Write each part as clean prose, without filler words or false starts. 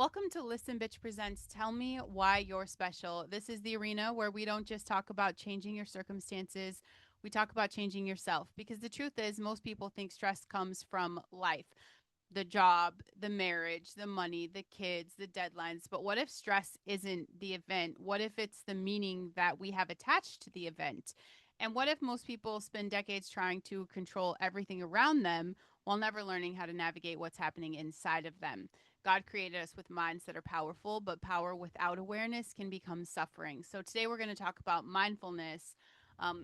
Welcome to Listen Bitch Presents Tell Me Why You're Special. This is the arena where we don't just talk about changing your circumstances, we talk about changing yourself. Because the truth is, most people think stress comes from life, the job, the marriage, the money, the kids, the deadlines. But what if stress isn't the event? What if it's the meaning that we have attached to the event? And what if most people spend decades trying to control everything around them while never learning how to navigate what's happening inside of them? God created us with minds that are powerful, but power without awareness can become suffering. So today we're going to talk about mindfulness.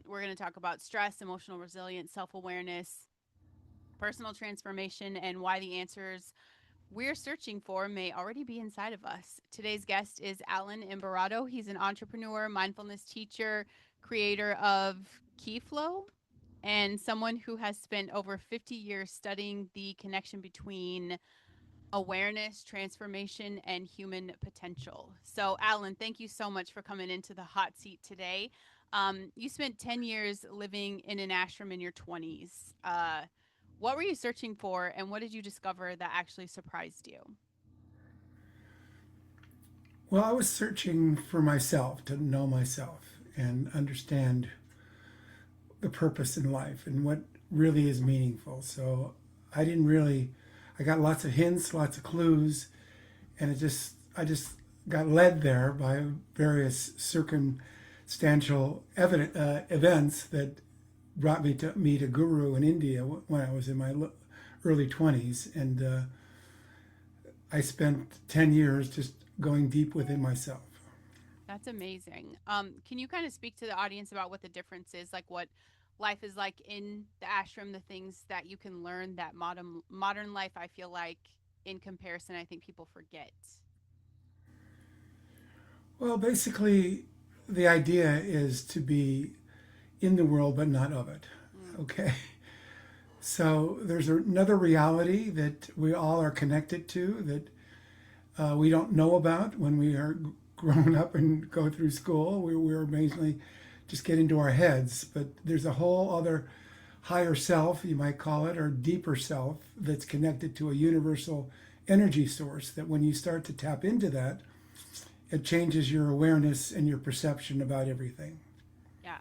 We're going to talk about stress, emotional resilience, self awareness, personal transformation, and why the answers we're searching for may already be inside of us. Today's guest is Allen Imberato. He's an entrepreneur, mindfulness teacher, creator of KeyFlow, and someone who has spent over 50 years studying the connection between awareness, transformation, and human potential. So, Alan, thank you so much for coming into the hot seat today. You spent 10 years living in an ashram in your 20s. What were you searching for, and what did you discover that actually surprised you? Well, I was searching for myself, to know myself and understand the purpose in life and what really is meaningful. So I didn't really, I got lots of hints, lots of clues, and I just got led there by various circumstantial events that brought me to meet a guru in India when I was in my early 20s. And I spent 10 years just going deep within myself. That's amazing. Can you kind of speak to the audience about what the difference is, like what life is like in the ashram, the things that you can learn that modern life, I feel like in comparison, I think people forget. Well, basically, the idea is to be in the world but not of it. Mm, Okay? So there's another reality that we all are connected to that we don't know about when we are grown up and go through school. We're mainly just get into our heads, but there's a whole other higher self, you might call it, or deeper self that's connected to a universal energy source that when you start to tap into that, it changes your awareness and your perception about everything. yeah,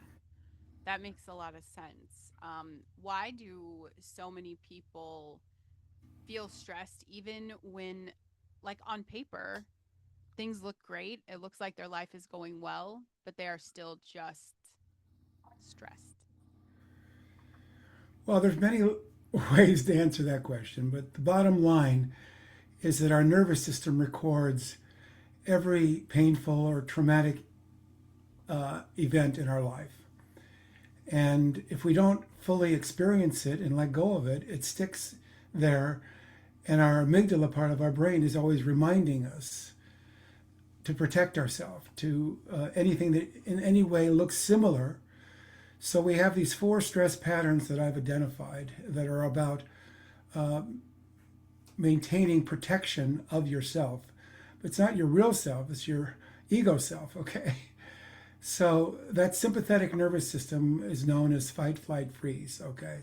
that makes a lot of sense. Why do so many people feel stressed even when, like, on paper, things look great? It looks like their life is going well, but they are still just stressed. Well, there's many ways to answer that question, but the bottom line is that our nervous system records every painful or traumatic event in our life. And if we don't fully experience it and let go of it, it sticks there. And our amygdala part of our brain is always reminding us to protect ourselves, to anything that in any way looks similar. So we have these four stress patterns that I've identified that are about maintaining protection of yourself. But it's not your real self, it's your ego self, okay? So that sympathetic nervous system is known as fight, flight, freeze, okay?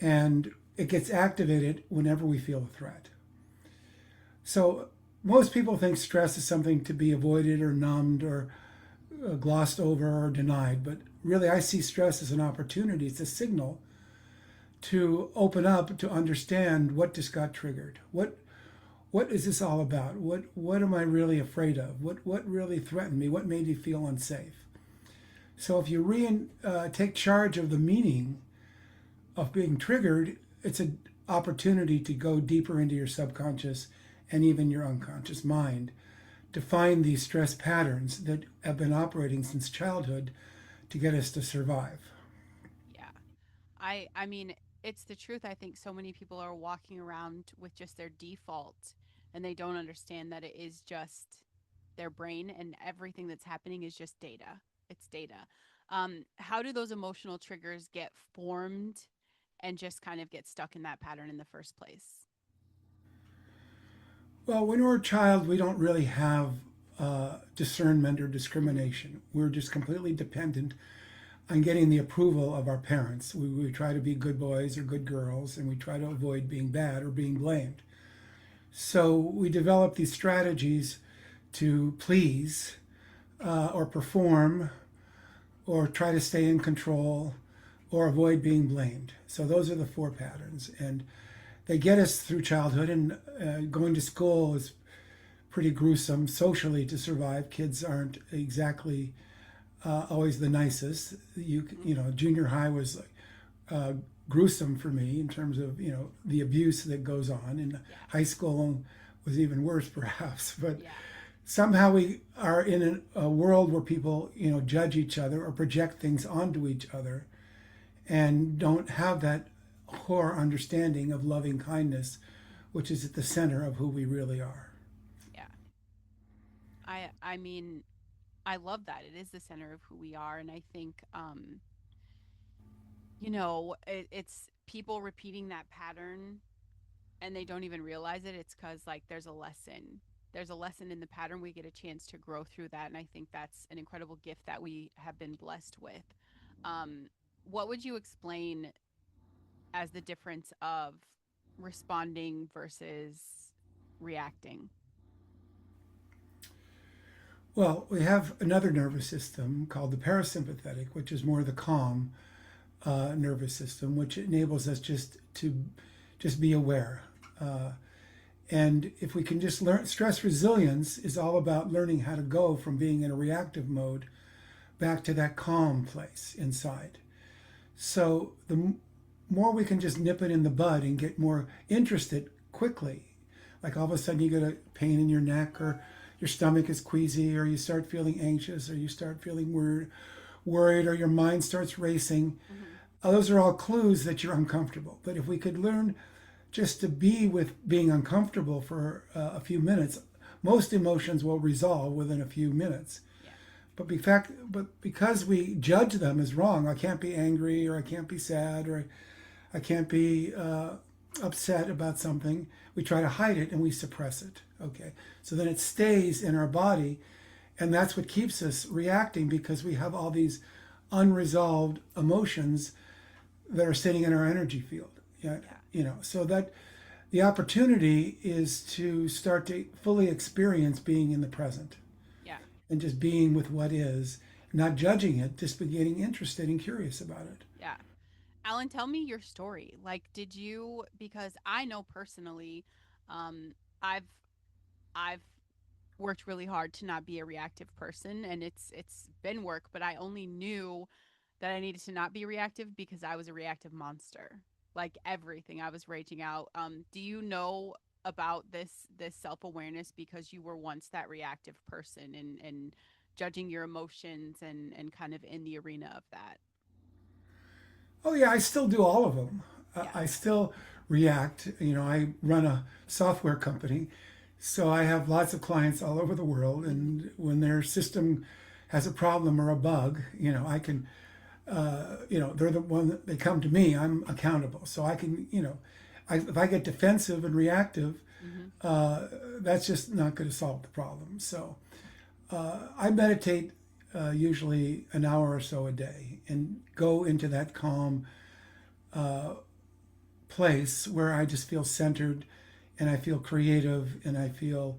And it gets activated whenever we feel a threat. So most people think stress is something to be avoided or numbed or glossed over or denied, but really I see stress as an opportunity. It's a signal to open up to understand what just got triggered. What is this all about? What am I really afraid of? What really threatened me? What made me feel unsafe? So if you take charge of the meaning of being triggered, it's an opportunity to go deeper into your subconscious and even your unconscious mind to find these stress patterns that have been operating since childhood to get us to survive. Yeah. I mean, it's the truth. I think so many people are walking around with just their default and they don't understand that it is just their brain and everything that's happening is just data. It's data. How do those emotional triggers get formed and just kind of get stuck in that pattern in the first place? Well, when we're a child, we don't really have discernment or Mm-hmm. discrimination. We're just completely dependent on getting the approval of our parents. We try to be good boys or good girls, and we try to avoid being bad or being blamed. So we develop these strategies to please or perform or try to stay in control or avoid being blamed. So those are the four patterns. And they get us through childhood, and going to school is pretty gruesome socially to survive. Kids aren't exactly always the nicest. You know, junior high was uh, gruesome for me in terms of the abuse that goes on. And Yeah. high school was even worse, perhaps. But Yeah. somehow we are in a world where people judge each other or project things onto each other and don't have that core understanding of loving kindness, which is at the center of who we really are. Yeah. I mean, I love that. It is the center of who we are, and I think it's people repeating that pattern and they don't even realize it. It's cuz like there's a lesson. There's a lesson in the pattern. We get a chance to grow through that, and I think that's an incredible gift that we have been blessed with. Um what would you explain as the difference of responding versus reacting? Well, we have another nervous system called the parasympathetic, which is more the calm nervous system, which enables us just be aware. Uh, and if we can just learn, stress resilience is all about learning how to go from being in a reactive mode back to that calm place inside. So the more we can just nip it in the bud and get more interested quickly, like all of a sudden you get a pain in your neck, or your stomach is queasy, or you start feeling anxious, or you start feeling worried, or your mind starts racing. Mhm. Those are all clues that you're uncomfortable. But if we could learn just to be with being uncomfortable for a few minutes, most emotions will resolve within a few minutes. Yeah. But because we judge them as wrong, I can't be angry, or I can't be sad, or I can't be upset about something. We try to hide it and we suppress it. Okay, so then it stays in our body, and that's what keeps us reacting, because we have all these unresolved emotions that are sitting in our energy field. Yeah, Yeah. so that the opportunity is to start to fully experience being in the present Yeah. and just being with what is, not judging it, just be getting interested and curious about it. Yeah. Alan, tell me your story. Like, did you, because I know personally, um, I've I've worked really hard to not be a reactive person, and it's been work, but I only knew that I needed to not be reactive because I was a reactive monster. Like everything, I was raging out. Do you know about this self-awareness because you were once that reactive person and judging your emotions and kind of in the arena of that? Oh yeah, I still do all of them. Yeah. I still react. I run a software company, so I have lots of clients all over the world. Mhm. And when their system has a problem or a bug, I can, they're the one that they come to me. I'm accountable, so I can, if I get defensive and reactive, Mhm. that's just not going to solve the problem. So I meditate usually an hour or so a day and go into that calm place where I just feel centered, and I feel creative, and I feel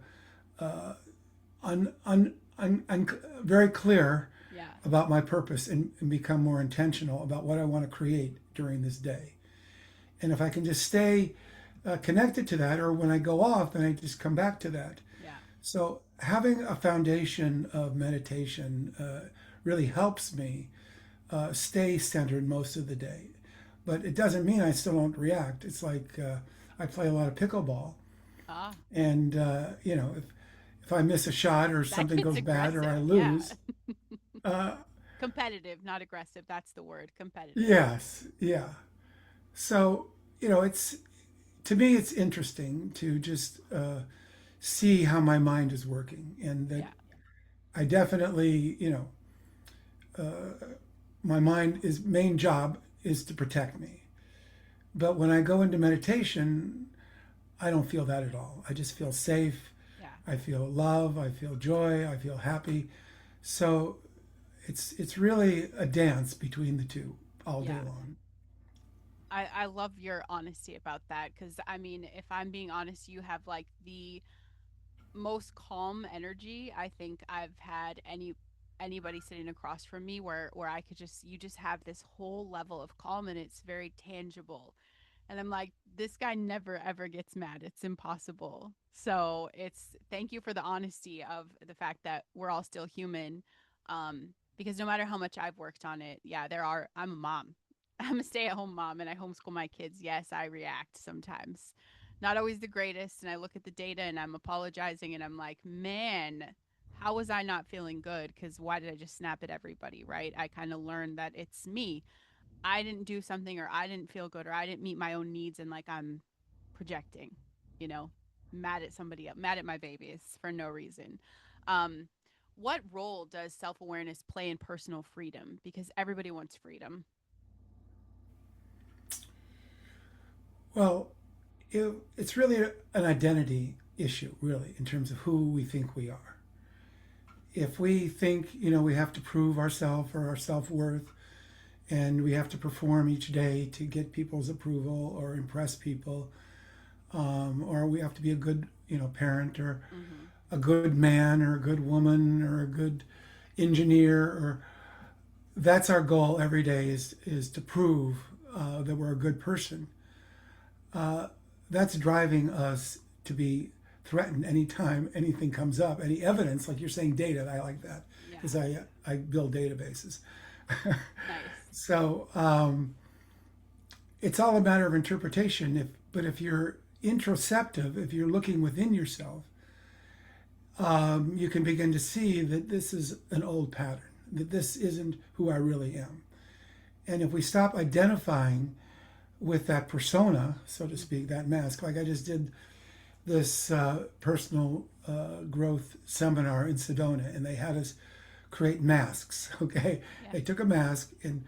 very clear Yeah. about my purpose, and become more intentional about what I want to create during this day. And if I can just stay connected to that, or when I go off, then I just come back to that. Yeah. So having a foundation of meditation really helps me stay centered most of the day. But it doesn't mean I still don't react. It's like I play a lot of pickleball, Ah, and if I miss a shot, or that something gets goes bad, or I aggressive. Yeah. lose, uh, Competitive, not aggressive. That's the word. Competitive. yes, yeah. So it's to me it's interesting to just see how my mind is working, and that Yeah. I definitely my mind is main job is to protect me. But when I go into meditation, I don't feel that at all. I just feel safe. Yeah. I feel love. I feel joy. I feel happy. So it's really a dance between the two all day Yeah. long. I love your honesty about that because I mean, if I'm being honest, you have like the most calm energy I think I've had anybody sitting across from me where I could just you just have this whole level of calm and it's very tangible. And I'm like, this guy never ever gets mad. It's impossible. So it's thank you for the honesty of the fact that we're all still human. Because no matter how much I've worked on it, yeah, I'm a mom. I'm a stay-at-home mom and I homeschool my kids. Yes, I react sometimes. Not always the greatest. And I look at the data and I'm apologizing and I'm like, man, how was I not feeling good? Because why did I just snap at everybody? Right. I kind of learned that it's me. I didn't do something or I didn't feel good or I didn't meet my own needs and like I'm projecting, you know, mad at somebody else, mad at my babies for no reason. Um, what role does self awareness play in personal freedom? Because everybody wants freedom. Well, it's really an identity issue, really, in terms of who we think we are. If we think, we have to prove ourselves or our self worth, and we have to perform each day to get people's approval or impress people, or we have to be a good, parent or Mm-hmm. a good man or a good woman or a good engineer, or that's our goal every day is to prove that we're a good person. That's driving us to be threatened anytime anything comes up, any evidence, like you're saying, data. I like that Yeah. because I build databases. Nice. So it's all a matter of interpretation. If you're introspective, if you're looking within yourself, you can begin to see that this is an old pattern, that this isn't who I really am. And if we stop identifying with that persona, so to Mm-hmm. speak, that mask, like I just did this personal growth seminar in Sedona, and they had us create masks. Okay, Yeah. they took a mask and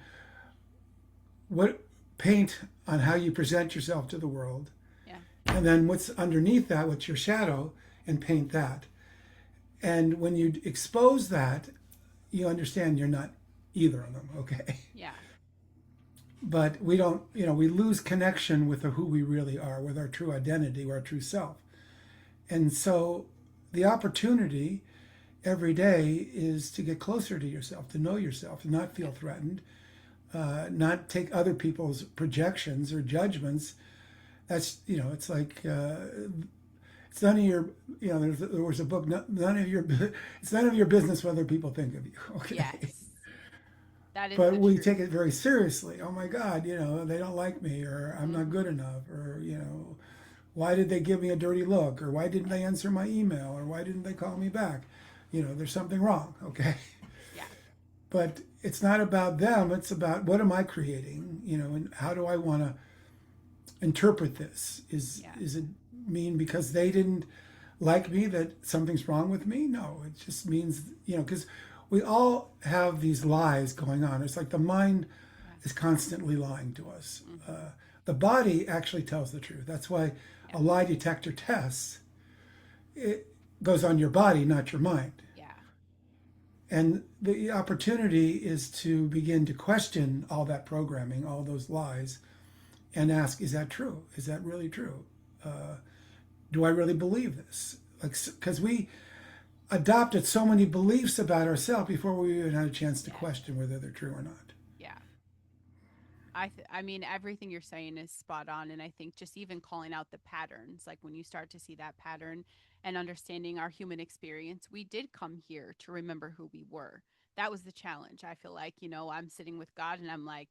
what paint on how you present yourself to the world, Yeah. and then what's underneath that, what's your shadow, and paint that. And when you expose that, you understand you're not either of them. Okay, Yeah. but we don't, we lose connection with who we really are, with our true identity, or our true self. And so the opportunity every day is to get closer to yourself, to know yourself, to not Yeah. feel threatened, not take other people's projections or judgments. That's, it's like, it's none of your, there was a book, none of your, it's none of your business what other people think of you. Okay. Yes. That is But the we truth. take it very seriously. Oh my God, they don't like me, or I'm not Mm-hmm. good enough, or, why did they give me a dirty look, or why didn't Yeah. they answer my email, or why didn't they call me back? There's something wrong, okay? Yeah. But it's not about them, it's about what am I creating, and how do I want to interpret this? Yeah. Is it mean because they didn't like me that something's wrong with me? No, it just means, because we all have these lies going on. It's like the mind Yeah. is constantly lying to us. Mm-hmm. The body actually tells the truth. That's why Yeah. a lie detector test, it goes on your body, not your mind. Yeah. And the opportunity is to begin to question all that programming, all those lies, and ask, is that true? Is that really true? Do I really believe this? Like, because we adopted so many beliefs about ourselves before we even had a chance to Yeah. question whether they're true or not. Yeah. I mean everything you're saying is spot on and I think just even calling out the patterns like when you start to see that pattern and understanding our human experience, we did come here to remember who we were. That was the challenge. I feel like, I'm sitting with God and I'm like,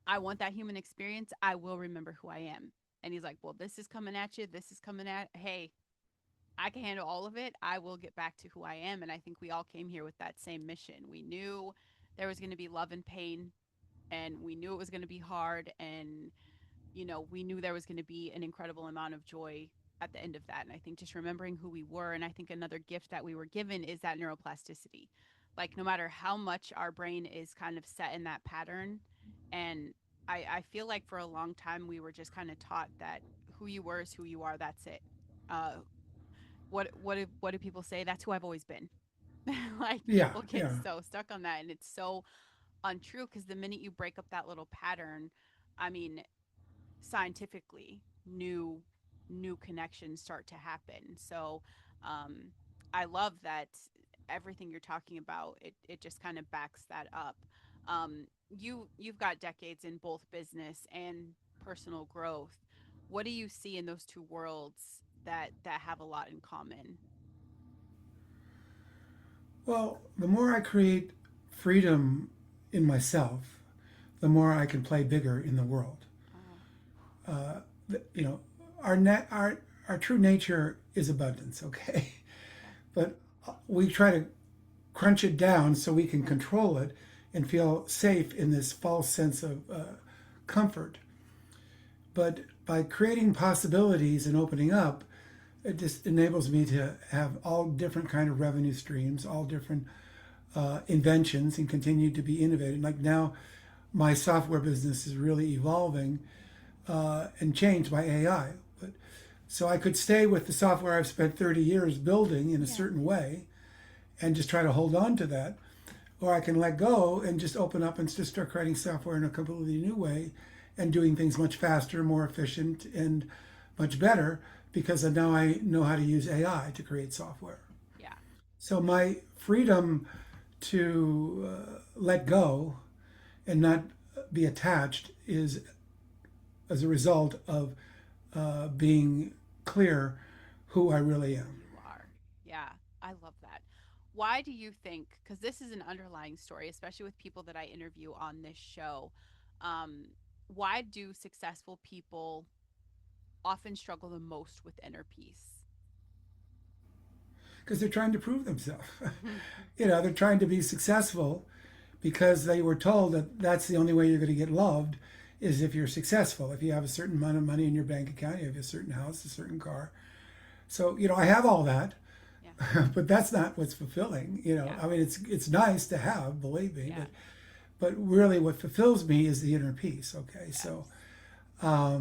I want that human experience. I will remember who I am. And he's like, "Well, this is coming at you. This is coming at hey, I can handle all of it. I will get back to who I am." And I think we all came here with that same mission. We knew there was going to be love and pain and we knew it was going to be hard and we knew there was going to be an incredible amount of joy at the end of that. And I think just remembering who we were and I think another gift that we were given is that neuroplasticity. Like no matter how much our brain is kind of set in that pattern and I feel like for a long time we were just kind of taught that who you were is who you are, that's it. uh what do people say? That's who I've always been. Like Yeah, people get yeah, so stuck on that and it's so untrue because the minute you break up that little pattern, I mean, scientifically, new connections start to happen. So, um, I love that everything you're talking about, it just kind of backs that up. You've got decades in both business and personal growth. What do you see in those two worlds that have a lot in common? Well, the more I create freedom in myself, the more I can play bigger in the world. Oh, You know, our true nature is abundance, okay? yeah, But we try to crunch it down so we can control it and feel safe in this false sense of comfort. But by creating possibilities and opening up, it just enables me to have all different kind of revenue streams, all different inventions, and continue to be innovative. Like now, my software business is really evolving and changed by AI. But so I could stay with the software I've spent 30 years building in a yeah, certain way and just try to hold on to that, or I can let go and just open up and just start creating software in a completely new way and doing things much faster, more efficient, and much better because now I know how to use AI to create software. yeah. So my freedom to let go and not be attached is as a result of being clear who I really Who am. you are. Yeah, I love that. Why do you think, because this is an underlying story, especially with people that I interview on this show, um, why do successful people often struggle the most with inner peace? Because they're trying to prove themselves. You know, they're trying to be successful because they were told that that's the only way you're going to get loved is if you're successful. If you have a certain amount of money in your bank account, you have a certain house, a certain car. So, you know, I have all that, Yeah, but that's not what's fulfilling. You know, yeah, I mean, it's nice to have, believe me, yeah, but really what fulfills me is the inner peace. Okay, so yes,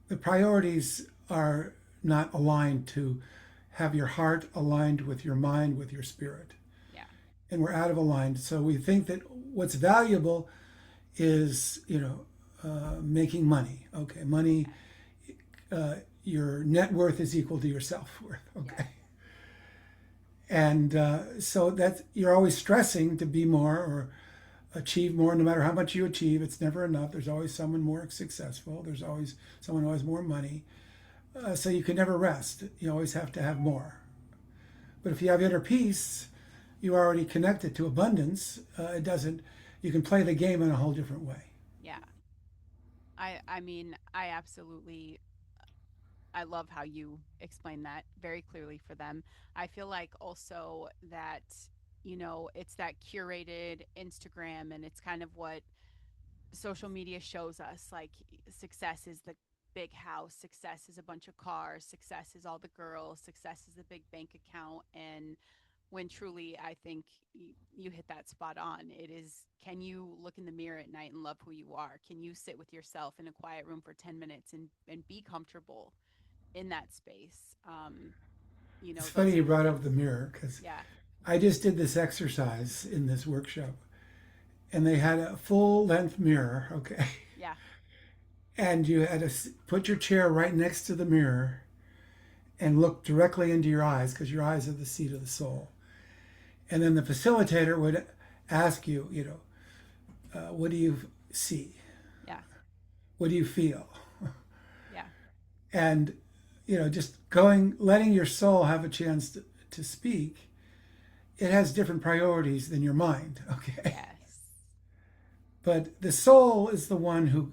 the priorities are not aligned to have your heart aligned with your mind, with your spirit, yeah, and we're out of aligned. So we think that what's valuable is making money. Okay, money. yeah, Your net worth is equal to your self worth. yes, Okay, and so that you're always stressing to be more or achieve more. No matter how much you achieve, it's never enough. There's always someone more successful. There's always someone who has more money. So you can never rest. You always have to have more. But if you have inner peace, you're already connected to abundance. It doesn't. You can play the game in a whole different way. yeah. I mean, I absolutely I love how you explain that very clearly for them. I feel like also that, it's that curated Instagram and it's kind of what social media shows us. Like success is the big house, success is a bunch of cars, success is all the girls, success is a big bank account. And when truly, I think you hit that spot on. It is, can you look in the mirror at night and love who you are? Can you sit with yourself in a quiet room for 10 minutes and be comfortable in that space? It's funny Those you are, brought up the mirror because yeah, I just did this exercise in this workshop, and they had a full length mirror. Okay, yeah, and you had to put your chair right next to the mirror and look directly into your eyes because your eyes are the seat of the soul. And then the facilitator would ask you, what do you see? yeah, What do you feel? yeah, And, just going, letting your soul have a chance to speak, it has different priorities than your mind, okay? yes, But the soul is the one who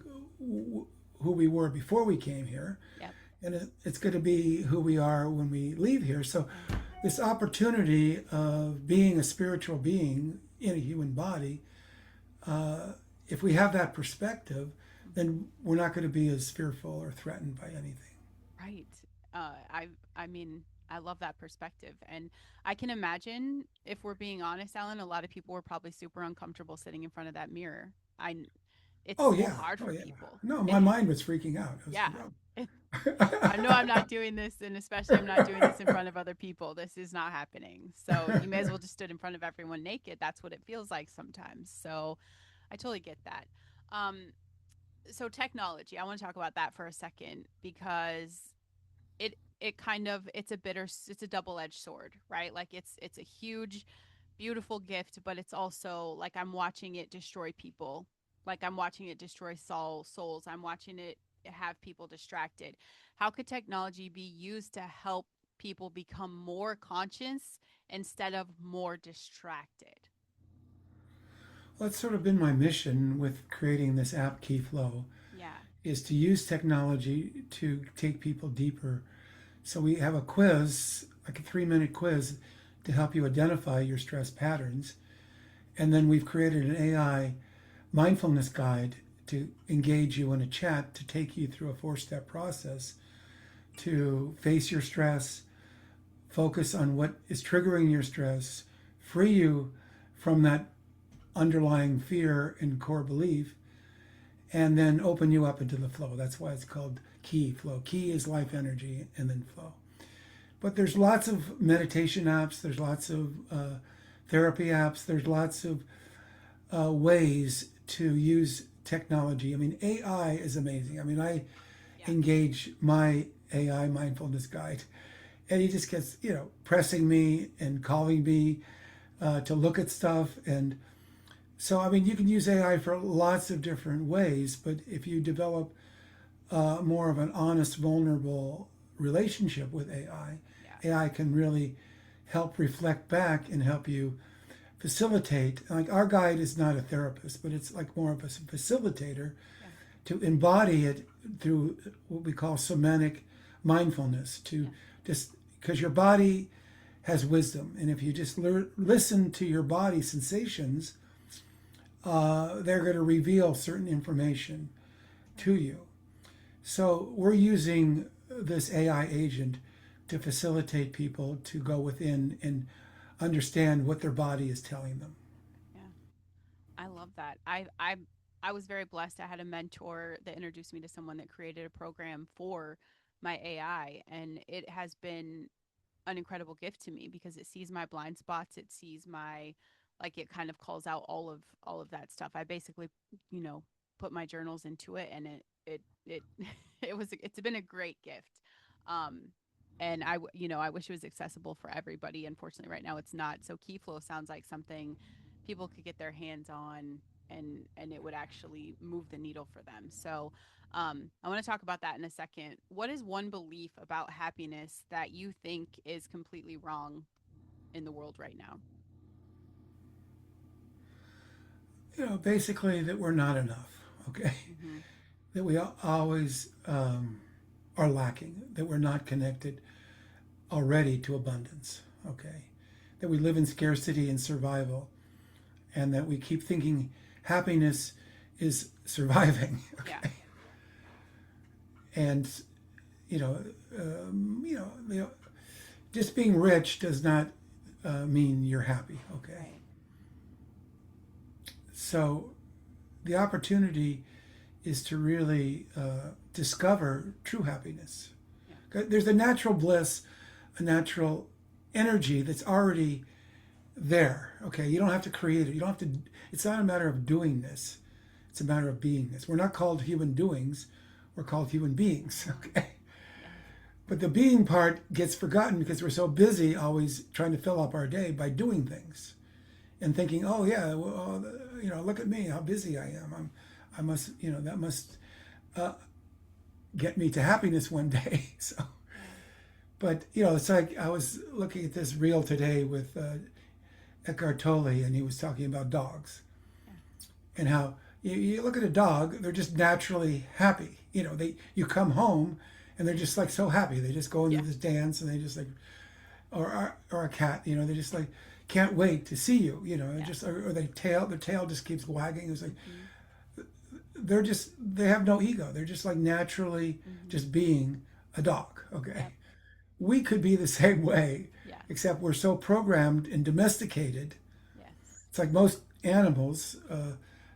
we were before we came here, yep, and it's going to be who we are when we leave here. So, yeah, this opportunity of being a spiritual being in a human body, if we have that perspective, hmm, then we're not going to be as fearful or threatened by anything. right. I mean, I love that perspective, and I can imagine if we're being honest, Alan, a lot of people were probably super uncomfortable sitting in front of that mirror. It's Oh so yeah, hard oh for yeah. people. No, my It, mind was freaking out. That was yeah. the problem. It, I know I'm not doing this, and especially I'm not doing this in front of other people. This is not happening. So you may as well just stood in front of everyone naked. That's what it feels like sometimes. So I totally get that. Um, So technology, I want to talk about that for a second because it kind of it's a double-edged sword, right? Like it's a huge beautiful gift, but it's also like I'm watching it destroy people. Like I'm watching it destroy souls. I'm watching it have people distracted. How could technology be used to help people become more conscious instead of more distracted? Well, that's sort of been my mission with creating this app, KeyFlow, Yeah. is to use technology to take people deeper. So we have a quiz, like a 3 minute quiz, to help you identify your stress patterns. And then we've created an AI mindfulness guide to engage you in a chat to take you through a 4 step process to face your stress, focus on what is triggering your stress, free you from that underlying fear and core belief, and then open you up into the flow. That's why it's called key flow. Key is life energy, and then flow. But there's lots of meditation apps, there's lots of therapy apps, there's lots of ways to use technology. I mean, AI is amazing. I mean, I Yeah. engage my AI mindfulness guide, and he just gets, pressing me and calling me to look at stuff. And so, I mean, you can use AI for lots of different ways, but if you develop more of an honest, vulnerable relationship with AI, Yeah. AI can really help reflect back and help you facilitate. Like our guide is not a therapist, but it's like more of a facilitator Yeah. to embody it through what we call somatic mindfulness. To Yeah. just because your body has wisdom, and if you just listen to your body sensations, they're going to reveal certain information to you. So we're using this AI agent to facilitate people to go within and understand what their body is telling them. Yeah. I love that. I was very blessed. I had a mentor that introduced me to someone that created a program for my AI, and it has been an incredible gift to me because it sees my blind spots. It sees my like it kind of calls out all of that stuff. I basically, you know, put my journals into it, and it it's been a great gift. Um and I wish it was accessible for everybody. Unfortunately, right now it's not. So KeyFlow sounds like something people could get their hands on, and it would actually move the needle for them. So I want to talk about that in a second. What is one belief about happiness that you think is completely wrong in the world right now? Basically that we're not enough. Okay, Mm-hmm. that we always are lacking. That we're not connected already to abundance. Okay, that we live in scarcity and survival, and that we keep thinking happiness is surviving. Yeah. Okay, and you know, you know, just being rich does not mean you're happy. Okay, Right. so the opportunity is to really discover true happiness. Yeah. There's a natural bliss, a natural energy that's already there. Okay, you don't have to create it. You don't have to. It's not a matter of doing this. It's a matter of being this. We're not called human doings. We're called human beings. Okay, Yeah. but the being part gets forgotten because we're so busy always trying to fill up our day by doing things and thinking, oh yeah, well, look at me, how busy I am. I must, that must uh, get me to happiness one day. So, Yeah. but it's like I was looking at this reel today with Eckhart Tolle, and he was talking about dogs Yeah. and how you look at a dog, they're just naturally happy. You come home and they're just like so happy. They just go into Yeah. this dance and they just like, or a cat, they just like can't wait to see you. Yeah. Just or their tail just keeps wagging. It's like Mm-hmm. they have no ego. They're just like naturally Mm-hmm. just being a dog. Okay, Yep. we could be the same way, Yeah. except we're so programmed and domesticated. Yes. It's like most animals.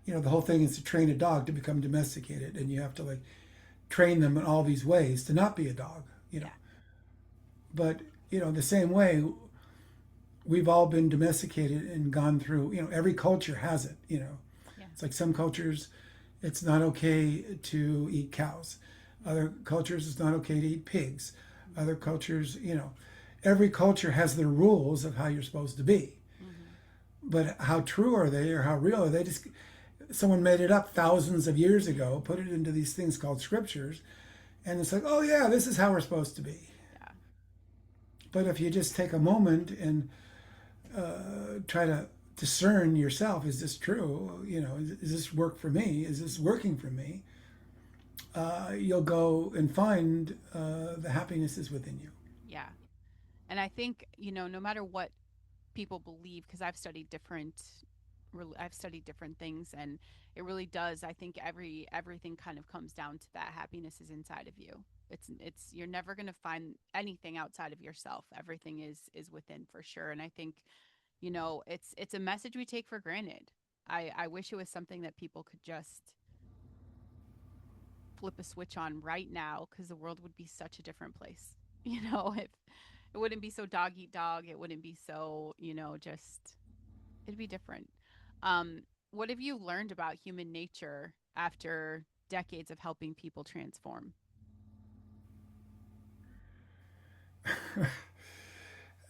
The whole thing is to train a dog to become domesticated, and you have to like train them in all these ways to not be a dog. Yeah. But the same way, we've all been domesticated and gone through. Every culture has it. Yeah. It's like some cultures It's not okay to eat cows. Other cultures, it's not okay to eat pigs. Other cultures, every culture has their rules of how you're supposed to be. Mm-hmm. But how true are they, or how real are they? Just someone made it up thousands of years ago, put it into these things called scriptures, and it's like, oh yeah, this is how we're supposed to be. Yeah. But if you just take a moment and try to discern yourself, is this true? Is this work for me? Is this working for me? You'll go and find the happiness is within you. Yeah. And I think, no matter what people believe, because I've studied different things, and it really does. I think everything kind of comes down to that happiness is inside of you. It's you're never going to find anything outside of yourself. Everything is within for sure. And I think, it's a message we take for granted. I wish it was something that people could just flip a switch on right now, because the world would be such a different place. If it wouldn't be so dog eat dog, it wouldn't be so, just it'd be different. What have you learned about human nature after decades of helping people transform?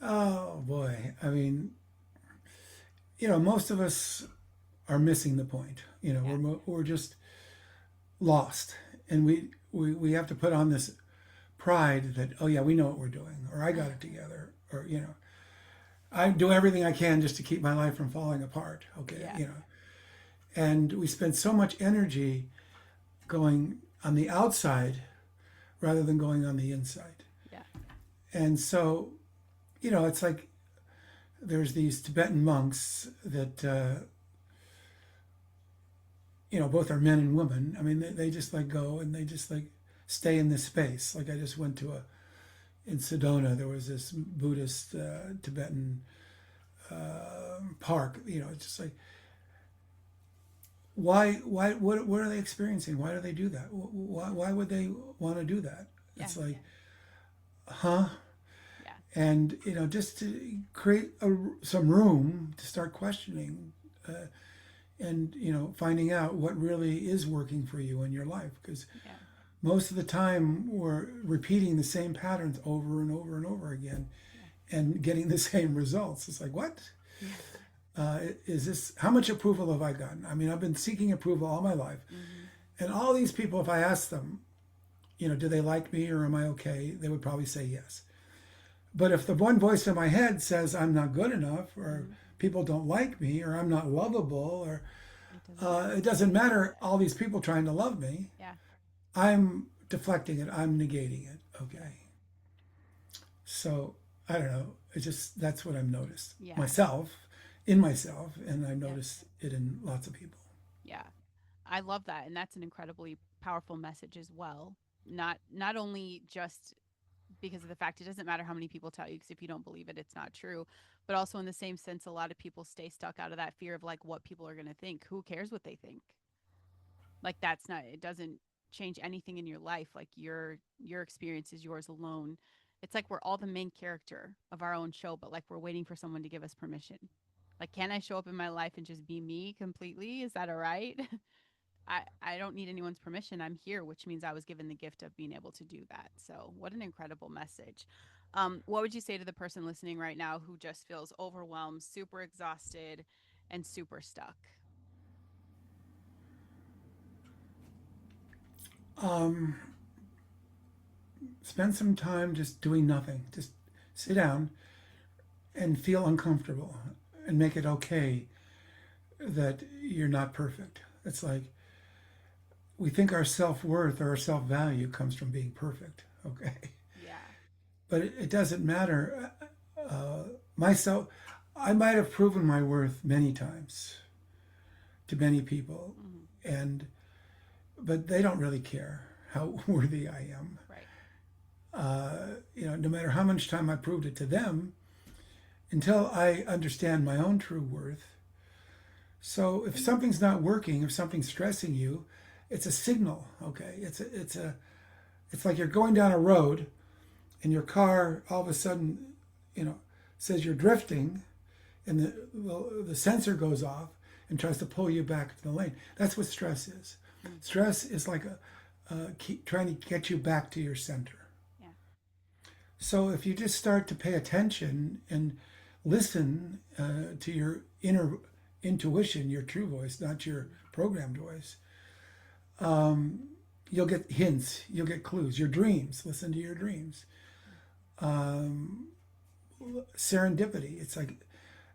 Oh boy. I mean, most of us are missing the point. Yeah. We're just lost, and we have to put on this pride that, oh yeah, we know what we're doing, or I got it together, or I do everything I can just to keep my life from falling apart. Okay, Yeah. and we spend so much energy going on the outside rather than going on the inside. Yeah. And so, it's like there's these Tibetan monks that both are men and women. I mean, they just like go and they just like stay in this space. Like I just went to in Sedona, there was this Buddhist Tibetan park. It's just like, what are they experiencing? Why do they do that? Why would they want to do that? Yeah. It's like, huh? Yeah. And just to create some room to start questioning, and finding out what really is working for you in your life, because Yeah. most of the time we're repeating the same patterns over and over and over again Yeah. and getting the same results. It's like, what Yeah. is this? How much approval have I gotten? I mean, I've been seeking approval all my life, Mm-hmm. and all these people, if I ask them, do they like me or am I okay, they would probably say yes. But if the one voice in my head says I'm not good enough, or Mm-hmm. people don't like me, or I'm not lovable, or It doesn't matter. it doesn't matter all these people trying to love me, Yeah. I'm deflecting it, I'm negating it. Yeah. Okay. So I don't know. It's just that's what I've noticed Yeah. myself, in myself, and I've Yeah. noticed it in lots of people. Yeah. I love that, and that's an incredibly powerful message as well. Not only just because of the fact it doesn't matter how many people tell you, because if you don't believe it, it's not true, but also in the same sense, a lot of people stay stuck out of that fear of like what people are going to think. Who cares what they think? Like that's not, it doesn't change anything in your life. Like your experience is yours alone. It's like we're all the main character of our own show, but like we're waiting for someone to give us permission. Like, can I show up in my life and just be me completely? Is that all right? I don't need anyone's permission. I'm here, which means I was given the gift of being able to do that. So, what an incredible message. What would you say to the person listening right now who just feels overwhelmed, super exhausted, and super stuck? Um, Spend some time just doing nothing. Just sit down and feel uncomfortable and make it okay that you're not perfect. It's like we think our self worth or our self value comes from being perfect. Okay. Yeah. But it doesn't matter. Uh, myself, I might have proven my worth many times to many people, Mm-hmm. and but they don't really care how worthy I am. Right. No matter how much time I proved it to them, until I understand my own true worth. So if something's not working, if something's stressing you, it's a signal. Okay, it's like you're going down a road, and your car all of a sudden, says you're drifting, and the sensor goes off and tries to pull you back to the lane. That's what stress is. Mm. Stress is like trying to get you back to your center. Yeah. So if you just start to pay attention and listen to your inner intuition, your true voice, not your programmed voice, you'll get hints, you'll get clues. Your dreams, listen to your dreams. Um, Serendipity, it's like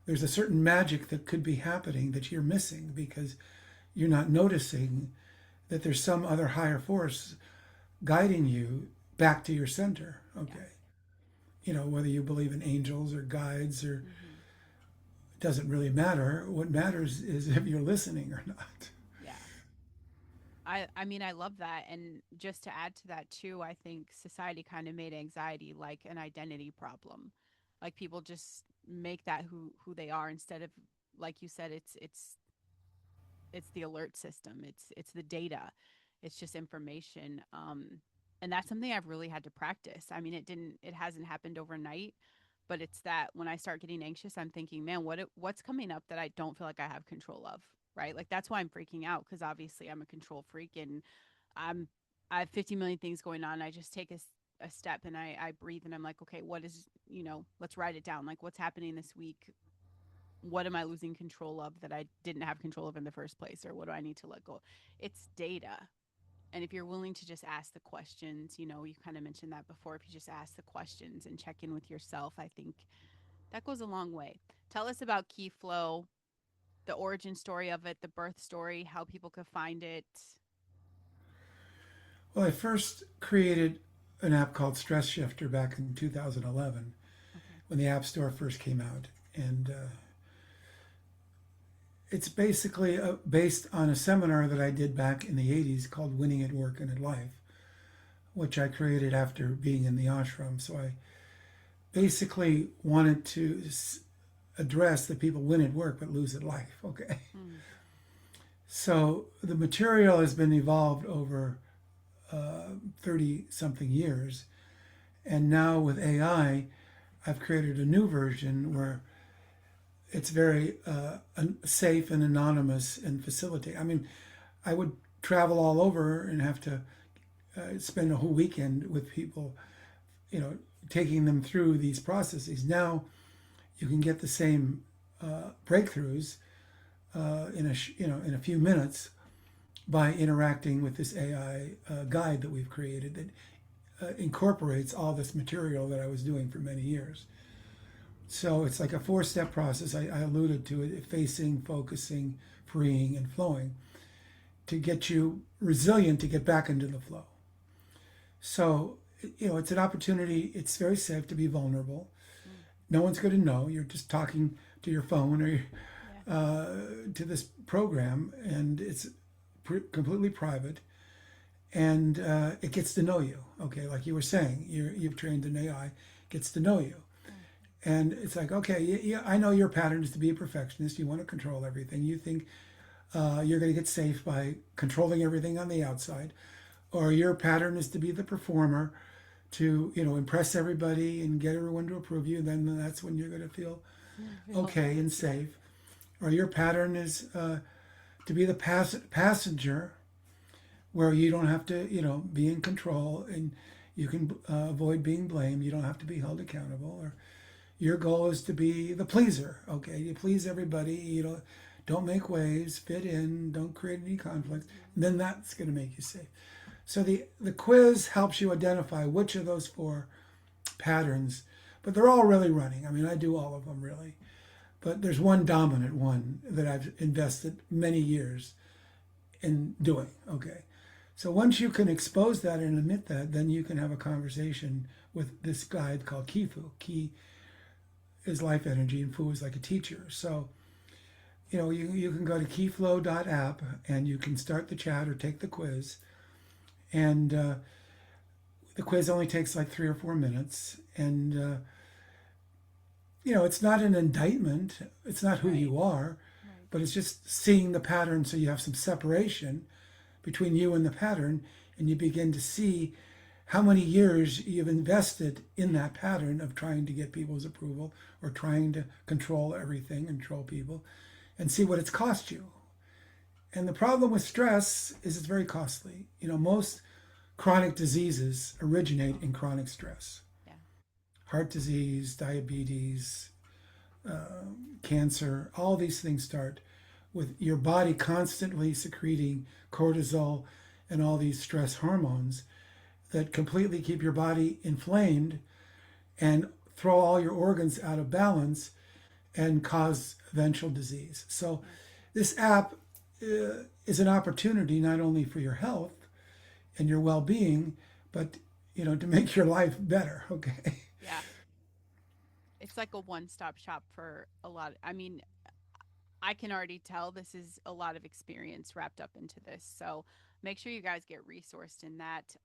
there's a certain magic that could be happening that you're missing because you're not noticing that there's some other higher force guiding you back to your center. Yes. Okay. You know, whether you believe in angels or guides or Mm-hmm. doesn't really matter. What matters is if you're listening or not. Yeah. I mean, I love that. And just to add to that too, I think society kind of made anxiety like an identity problem. Like people just make that who they are instead of, like you said, it's the alert system. It's the data. It's just information. And that's something I've really had to practice. I mean, it hasn't happened overnight, but it's that when I start getting anxious, I'm thinking, man, what's coming up that I don't feel like I have control of, right? Like that's why I'm freaking out because obviously I'm a control freak and I'm I have 50 million things going on. I just take a step and I breathe and I'm like, okay, what is, let's write it down. Like what's happening this week? What am I losing control of that I didn't have control of in the first place? Or what do I need to let go? It's data. And if you're willing to just ask the questions, you kind of mentioned that before. If you just ask the questions and check in with yourself, I think that goes a long way. Tell us about KeyFlow, the origin story of it, the birth story, how people could find it. Well, I first created an app called Stress Shifter back in 2011 Okay. when the App Store first came out. And it's basically based on a seminar that I did back in the 80s called Winning at Work and at Life, which I created after being in the ashram. So I basically wanted to address that people win at work but lose at life. Okay. Mm. So the material has been evolved over 30 something years. And now with AI, I've created a new version where it's very safe and anonymous and facilitate. I mean, I would travel all over and have to spend a whole weekend with people, you know, taking them through these processes. Now you can get the same breakthroughs in a few minutes by interacting with this AI guide that we've created that incorporates all this material that I was doing for many years. So it's like a four-step process. I alluded to it: facing, focusing, freeing, and flowing to get you resilient to get back into the flow. So, it's an opportunity. It's very safe to be vulnerable. Mm. No one's going to know. You're just talking to your phone or Yeah. to this program, and it's completely private. And it gets to know you. Okay, like you were saying, you've trained an AI, gets to know you. Mm. And it's like, okay, yeah, I know your pattern is to be a perfectionist. You want to control everything. You think you're going to get safe by controlling everything on the outside, or your pattern is to be the performer, to impress everybody and get everyone to approve you. Then that's when you're going to feel okay and safe. Or your pattern is to be the passenger, where you don't have to be in control and you can avoid being blamed. You don't have to be held accountable. Or your goal is to be the pleaser. Okay, you please everybody. Don't make waves, fit in, don't create any conflicts. And then that's going to make you safe. So the quiz helps you identify which of those four patterns, but they're all really running. I mean, I do all of them really, but there's one dominant one that I've invested many years in doing. Okay, so once you can expose that and admit that, then you can have a conversation with this guide called KeyFlow. Key is life energy, and Fu is like a teacher. So, you can go to keyflow.app and you can start the chat or take the quiz. And the quiz only takes like 3 or 4 minutes. And, it's not an indictment, it's not who Right. you are, Right. but it's just seeing the pattern so you have some separation between you and the pattern, and you begin to see how many years you've invested in that pattern of trying to get people's approval or trying to control everything, control people, and see what it's cost you. And the problem with stress is it's very costly. Most chronic diseases originate in chronic stress. Yeah. Heart disease, diabetes, cancer, all these things start with your body constantly secreting cortisol and all these stress hormones that completely keep your body inflamed and throw all your organs out of balance and cause eventual disease. So, Yeah. this app is an opportunity not only for your health and your well being, but to make your life better. Okay. Yeah. It's like a one-stop shop for a lot. I mean, I can already tell this is a lot of experience wrapped up into this. So make sure you guys get resourced in that.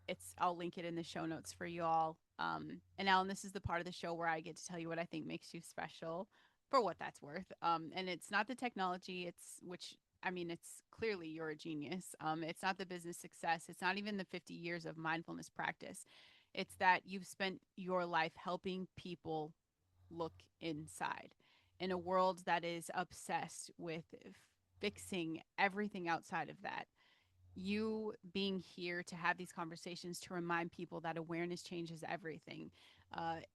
It's I'll link it in the show notes for you all. And Alan, this is the part of the show where I get to tell you what I think makes you special, for what that's worth. And it's not the technology. It's which I mean, it's clearly you're a genius. It's not the business success. It's not even the 50 years of mindfulness practice. It's that you've spent your life helping people look inside in a world that is obsessed with fixing everything outside of that. You being here to have these conversations to remind people that awareness changes everything.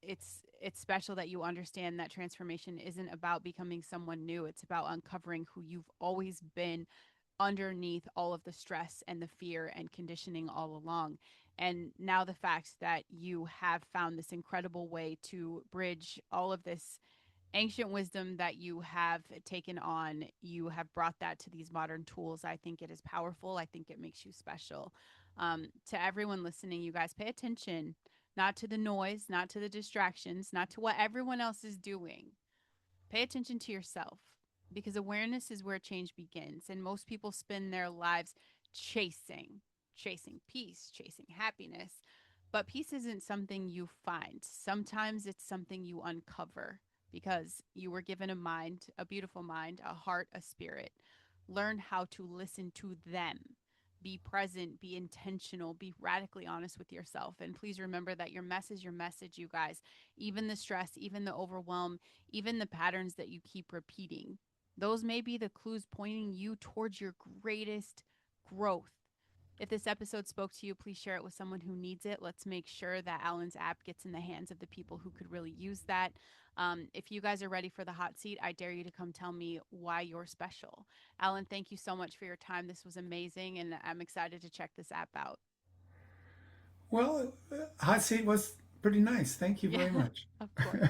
It's special that you understand that transformation isn't about becoming someone new. It's about uncovering who you've always been underneath all of the stress and the fear and conditioning all along. And now the fact that you have found this incredible way to bridge all of this ancient wisdom that you have taken on, you have brought that to these modern tools. I think it is powerful. I think it makes you special. To everyone listening, you guys pay attention, not to the noise, not to the distractions, not to what everyone else is doing. Pay attention to yourself, because awareness is where change begins. And most people spend their lives chasing, chasing peace, chasing happiness. But peace isn't something you find. Sometimes it's something you uncover because you were given a mind, a beautiful mind, a heart, a spirit. Learn how to listen to them. Be present, be intentional, be radically honest with yourself. And please remember that your mess is your message, you guys. Even the stress, even the overwhelm, even the patterns that you keep repeating, those may be the clues pointing you towards your greatest growth. If this episode spoke to you, please share it with someone who needs it. Let's make sure that Alan's app gets in the hands of the people who could really use that. If you guys are ready for the hot seat, I dare you to come tell me why you're special. Alan, thank you so much for your time. This was amazing, and I'm excited to check this app out. Well, hot seat was pretty nice. Thank you Yeah, very much. of course.